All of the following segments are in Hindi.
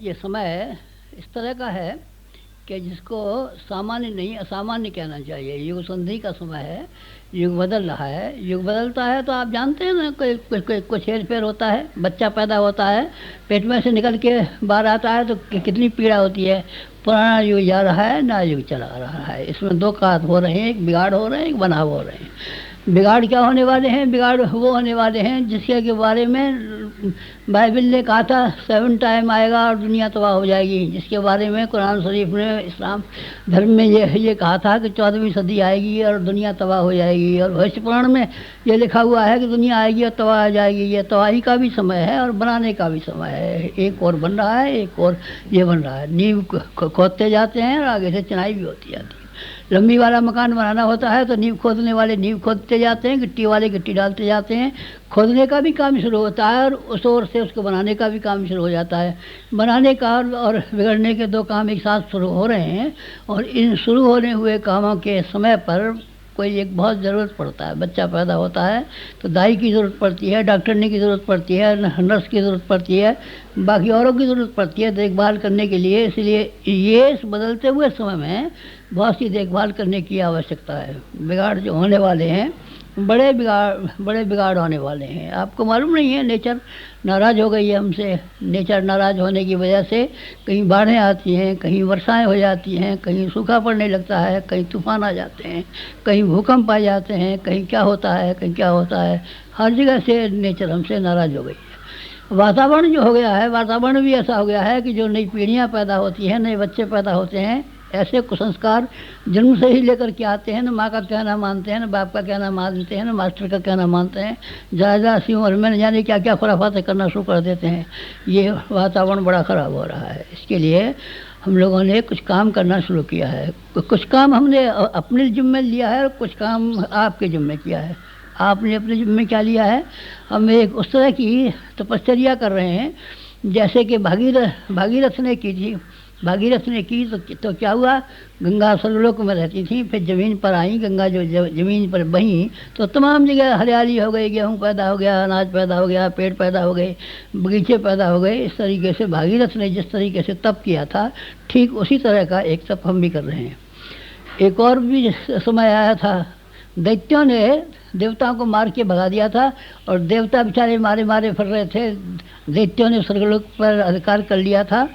ये समय इस तरह का है कि जिसको सामान्य नहीं असामान्य कहना चाहिए। युग संधि का समय है, युग बदल रहा है। युग बदलता है तो आप जानते हैं ना, कुछ हेर फेर होता है, बच्चा पैदा होता है, पेट में से निकल के बाहर आता है तो कितनी पीड़ा होती है। पुराना युग जा रहा है, नया युग चला रहा है। इसमें दो काज हो रहे हैं, एक बिगाड़ हो रहे हैं, एक बनाव हो रहे हैं। बिगाड़ क्या होने वाले हैं? बिगाड़ वो होने वाले हैं जिसके के बारे में बाइबल ने कहा था 7 टाइम आएगा और दुनिया तबाह हो जाएगी। जिसके बारे में कुरान शरीफ ने, इस्लाम धर्म में ये कहा था कि 14वीं सदी आएगी और दुनिया तबाह हो जाएगी। और भविष्य पुराण में ये लिखा हुआ है कि दुनिया आएगी और तबाह हो जाएगी। ये तबाही का भी समय है और बनाने का भी समय है। एक और बन रहा है, एक और ये बन रहा है। नींव खोदते जाते हैं और आगे से चिनाई भी होती जाती है। लंबी वाला मकान बनाना होता है तो नींव खोदने वाले नींव खोदते जाते हैं, गिट्टी वाले गिट्टी डालते जाते हैं। खोदने का भी काम शुरू होता है और उस ओर से उसको बनाने का भी काम शुरू हो जाता है। बनाने का और बिगड़ने के दो काम एक साथ शुरू हो रहे हैं। और इन शुरू होने हुए कामों के समय पर कोई एक बहुत ज़रूरत पड़ता है। बच्चा पैदा होता है तो दाई की ज़रूरत पड़ती है, डॉक्टरनी की ज़रूरत पड़ती है, नर्स की ज़रूरत पड़ती है, बाकी औरों की ज़रूरत पड़ती है देखभाल करने के लिए। इसलिए ये इस बदलते हुए समय में बहुत सी देखभाल करने की आवश्यकता है। बिगाड़ जो होने वाले हैं, बड़े बिगाड़ होने वाले हैं। आपको मालूम नहीं है, नेचर नाराज़ हो गई है हमसे। नेचर नाराज़ होने की वजह से कहीं बाढ़ें आती हैं, कहीं वर्षाएं हो जाती हैं, कहीं सूखा पड़ने लगता है, कहीं तूफान आ जाते हैं, कहीं भूकंप आ जाते हैं, कहीं क्या होता है, कहीं क्या होता है। हर जगह से नेचर हमसे नाराज़ हो गई है। वातावरण जो हो गया है, वातावरण भी ऐसा हो गया है कि जो नई पीढ़ियाँ पैदा होती हैं, नए बच्चे पैदा होते हैं, ऐसे कुसंस्कार जन्म से ही लेकर के आते हैं। न माँ का कहना मानते हैं, न बाप का कहना मानते हैं, न मास्टर का कहना मानते हैं। ज़्यादा सी उम्र में न जाने क्या क्या खुराफातें करना शुरू कर देते हैं। ये वातावरण बड़ा ख़राब हो रहा है। इसके लिए हम लोगों ने कुछ काम करना शुरू किया है। कुछ काम हमने अपने जिम्मे लिया है और कुछ काम आपके जिम्मे किया है। आपने अपने जिम्मे क्या लिया है? हम एक उस तरह की तपश्चर्या कर रहे हैं जैसे कि भागीरथ ने की थी। भागीरथ ने की तो क्या हुआ? गंगा स्वर्गलोक में रहती थी, फिर ज़मीन पर आई। गंगा जो ज़मीन पर बही तो तमाम जगह हरियाली हो गई, गेहूँ पैदा हो गया, अनाज पैदा हो गया, पेड़ पैदा हो गए, बगीचे पैदा हो गए। इस तरीके से भागीरथ ने जिस तरीके से तप किया था, ठीक उसी तरह का एक तप हम भी कर रहे हैं। एक और भी समय आया था, दैत्यों ने देवताओं को मार के भगा दिया था और देवता बेचारे मारे मारे फिर रहे थे। दैत्यों ने स्वर्गलोक पर अधिकार कर लिया था।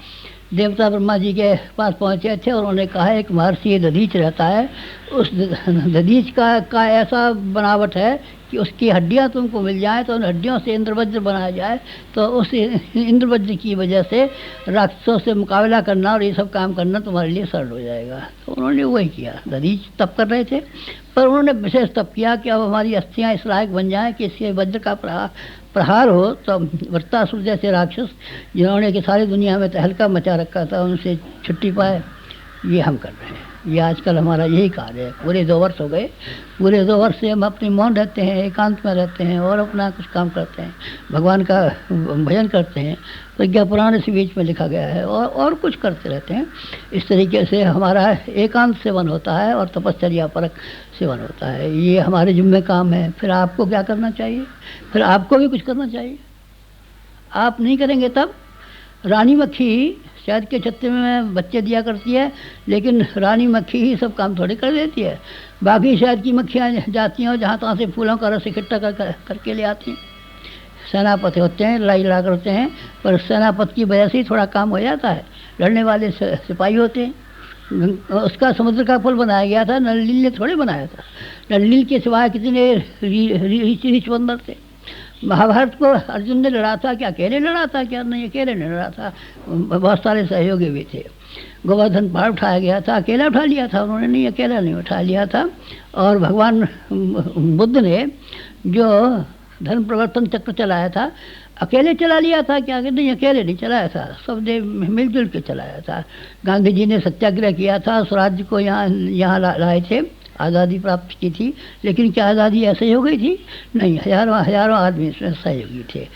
देवता ब्रह्मा जी के पास पहुँचे थे और उन्होंने कहा एक महर्षि दधीच रहता है, उस दधीच का ऐसा बनावट है कि उसकी हड्डियां तुमको मिल जाए तो उन हड्डियों से इंद्रवज्र बनाया जाए तो उस इंद्रवज्र की वजह से राक्षसों से मुकाबला करना और ये सब काम करना तुम्हारे लिए सरल हो जाएगा। तो उन्होंने वही किया। दधीच तप कर रहे थे, पर उन्होंने विशेष तप किया कि अब हमारी अस्थियाँ इस लायक बन जाएँ कि इसके वज्र का प्रहार हो तो वृत्तासुर जैसे राक्षस जिन्होंने कि सारी दुनिया में तहलका मचा रखा था, उनसे छुट्टी पाए। ये हम कर रहे हैं। ये आजकल हमारा यही कार्य है। पूरे 2 वर्ष हो गए। पूरे 2 वर्ष से हम अपने मौन रहते हैं, एकांत में रहते हैं और अपना कुछ काम करते हैं, भगवान का भजन करते हैं। प्रज्ञा पुराण इसी बीच में लिखा गया है और कुछ करते रहते हैं। इस तरीके से हमारा एकांत सेवन होता है और तपश्चर्या परक सेवन होता है। ये हमारे जिम्मे काम है। फिर आपको क्या करना चाहिए? फिर आपको भी कुछ करना चाहिए। आप नहीं करेंगे तब रानी मक्खी शहद के छत्ते में बच्चे दिया करती है, लेकिन रानी मक्खी ही सब काम थोड़ी कर देती है। बाकी शहद की मक्खियाँ जाती हैं और जहाँ तहाँ से फूलों का रस इकट्ठा करके ले आती हैं। सेनापति होते हैं, लड़ाई लड़ा करते हैं, पर सेनापति की वजह से ही थोड़ा काम हो जाता है। लड़ने वाले सिपाही होते हैं। उसका समुद्र का पुल बनाया गया था, नल नील ने थोड़े बनाया था। नल नील के सिवाय कितने ऋषि बंदर थे। महाभारत को अर्जुन ने लड़ा था क्या? अकेले लड़ा था क्या? नहीं, अकेले नहीं लड़ा था, बहुत सारे सहयोगी भी थे। गोवर्धन पहाड़ उठाया गया था, अकेला उठा लिया था उन्होंने? नहीं, अकेला नहीं उठा लिया था। और भगवान बुद्ध ने जो धर्म प्रवर्तन चक्र चलाया था, अकेले चला लिया था क्या? नहीं, अकेले नहीं चलाया था, सब ने मिलजुल के चलाया था। गांधी जी ने सत्याग्रह किया था, स्वराज्य को यहाँ लाए थे, आज़ादी प्राप्त की थी। लेकिन क्या आज़ादी ऐसे ही हो गई थी? नहीं, हजारों आदमी इसमें सहयोगी थे।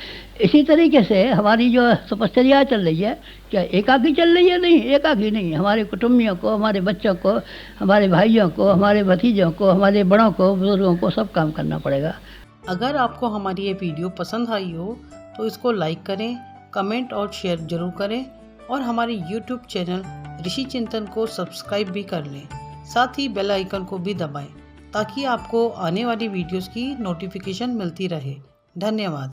इसी तरीके से हमारी जो तपश्चर्या चल रही है, क्या एकाकी चल रही है? नहीं, एकाकी नहीं। हमारे कुटुंबियों को, हमारे बच्चों को, हमारे भाइयों को, हमारे भतीजों को, हमारे बड़ों को, बुजुर्गों को सब काम करना पड़ेगा। अगर आपको हमारी ये वीडियो पसंद आई हो तो इसको लाइक करें, कमेंट और शेयर ज़रूर करें और हमारे YouTube चैनल ऋषि चिंतन को सब्सक्राइब भी कर लें। साथ ही बेल आइकन को भी दबाएं ताकि आपको आने वाली वीडियोस की नोटिफिकेशन मिलती रहे। धन्यवाद।